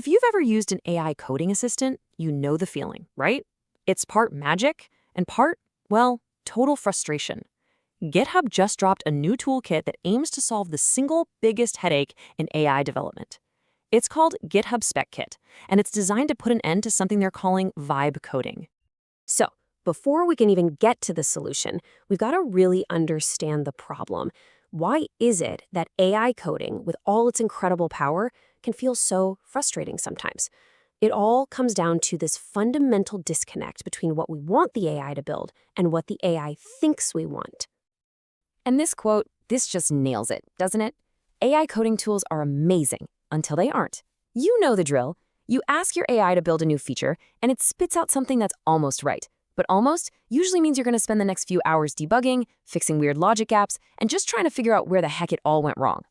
If you've ever used an AI coding assistant, you know the feeling, right? It's part magic and part, well, total frustration. GitHub just dropped a new toolkit that aims to solve the single biggest headache in AI development. It's called GitHub Spec Kit, and it's designed to put an end to something they're calling vibe coding. So, before we can even get to the solution, we've got to really understand the problem. Why is it that AI coding, with all its incredible power, can feel so frustrating sometimes? It all comes down to this fundamental disconnect between what we want the AI to build and what the AI thinks we want. And this just nails it, doesn't it? AI coding tools are amazing until they aren't. You know the drill. You ask your AI to build a new feature, and it spits out something that's almost right. But almost usually means you're going to spend the next few hours debugging, fixing weird logic gaps, and just trying to figure out where the heck it all went wrong.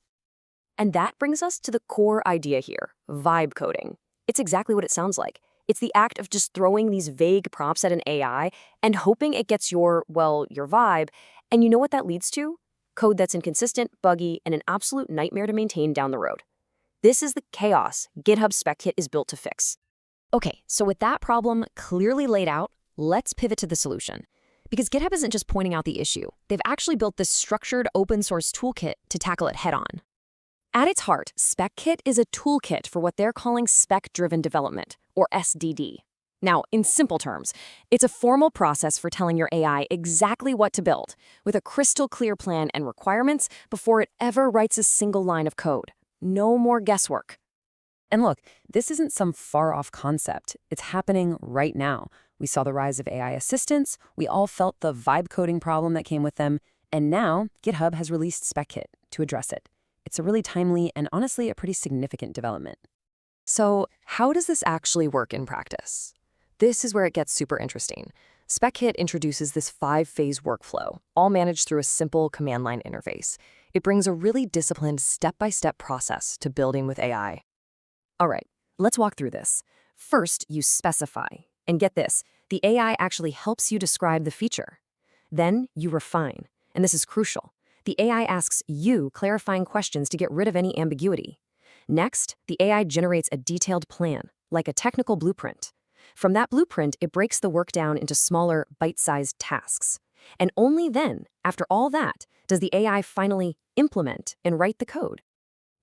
And that brings us to the core idea here, vibe coding. It's exactly what it sounds like. It's the act of just throwing these vague prompts at an AI and hoping it gets your vibe. And you know what that leads to? Code that's inconsistent, buggy, and an absolute nightmare to maintain down the road. This is the chaos GitHub Spec Kit is built to fix. Okay, so with that problem clearly laid out, let's pivot to the solution. Because GitHub isn't just pointing out the issue. They've actually built this structured open source toolkit to tackle it head on. At its heart, Spec Kit is a toolkit for what they're calling Spec-Driven Development, or SDD. Now, in simple terms, it's a formal process for telling your AI exactly what to build, with a crystal clear plan and requirements before it ever writes a single line of code. No more guesswork. And look, this isn't some far-off concept. It's happening right now. We saw the rise of AI assistants, we all felt the vibe coding problem that came with them, and now GitHub has released Spec Kit to address it. It's a really timely and honestly a pretty significant development. So, how does this actually work in practice? This is where it gets super interesting. Spec Kit introduces this 5-phase workflow, all managed through a simple command line interface. It brings a really disciplined step-by-step process to building with AI. All right, let's walk through this. First, you specify. And get this, the AI actually helps you describe the feature. Then you refine, and this is crucial. The AI asks you clarifying questions to get rid of any ambiguity. Next, the AI generates a detailed plan, like a technical blueprint. From that blueprint, it breaks the work down into smaller, bite-sized tasks. And only then, after all that, does the AI finally implement and write the code.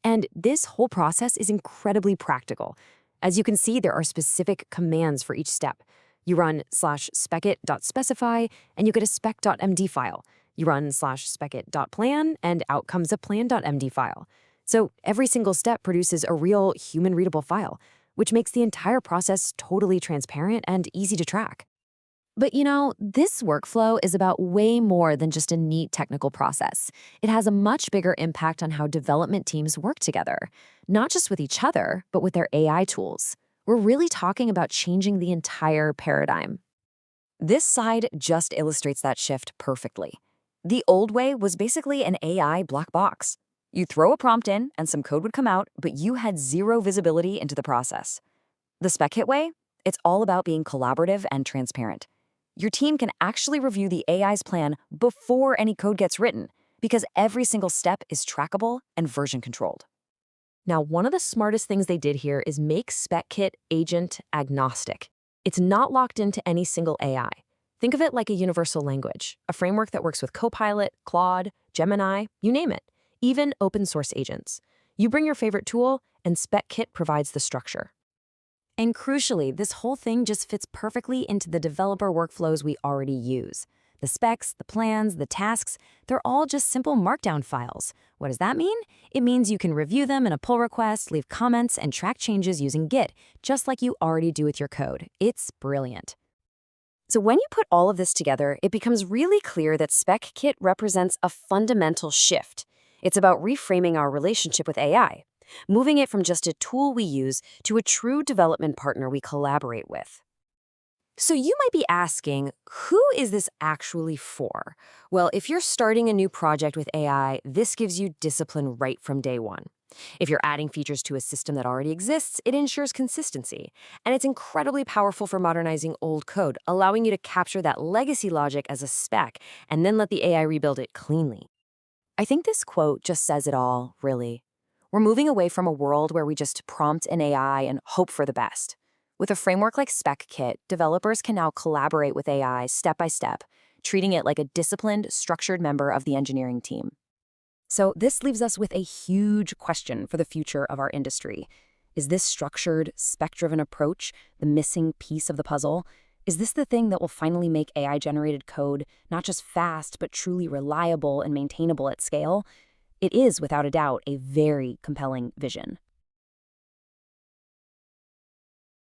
And this whole process is incredibly practical. As you can see, there are specific commands for each step. You run /specit.specify, and you get a spec.md file. You run /specit.plan, and out comes a plan.md file. So every single step produces a real human-readable file, which makes the entire process totally transparent and easy to track. But you know, this workflow is about way more than just a neat technical process. It has a much bigger impact on how development teams work together, not just with each other, but with their AI tools. We're really talking about changing the entire paradigm. This slide just illustrates that shift perfectly. The old way was basically an AI black box. You throw a prompt in and some code would come out, but you had zero visibility into the process. The Spec Kit way? It's all about being collaborative and transparent. Your team can actually review the AI's plan before any code gets written, because every single step is trackable and version controlled. Now, one of the smartest things they did here is make Spec Kit agent-agnostic. It's not locked into any single AI. Think of it like a universal language, a framework that works with Copilot, Claude, Gemini, you name it, even open source agents. You bring your favorite tool, and Spec Kit provides the structure. And crucially, this whole thing just fits perfectly into the developer workflows we already use. The specs, the plans, the tasks, they're all just simple markdown files. What does that mean? It means you can review them in a pull request, leave comments, and track changes using Git, just like you already do with your code. It's brilliant. So when you put all of this together, it becomes really clear that Spec Kit represents a fundamental shift. It's about reframing our relationship with AI, moving it from just a tool we use to a true development partner we collaborate with. So you might be asking, who is this actually for? Well, if you're starting a new project with AI, this gives you discipline right from day one. If you're adding features to a system that already exists, it ensures consistency. And it's incredibly powerful for modernizing old code, allowing you to capture that legacy logic as a spec and then let the AI rebuild it cleanly. I think this quote just says it all, really. We're moving away from a world where we just prompt an AI and hope for the best. With a framework like Spec Kit, developers can now collaborate with AI step by step, treating it like a disciplined, structured member of the engineering team. So this leaves us with a huge question for the future of our industry. Is this structured, spec-driven approach the missing piece of the puzzle? Is this the thing that will finally make AI-generated code not just fast, but truly reliable and maintainable at scale? It is, without a doubt, a very compelling vision.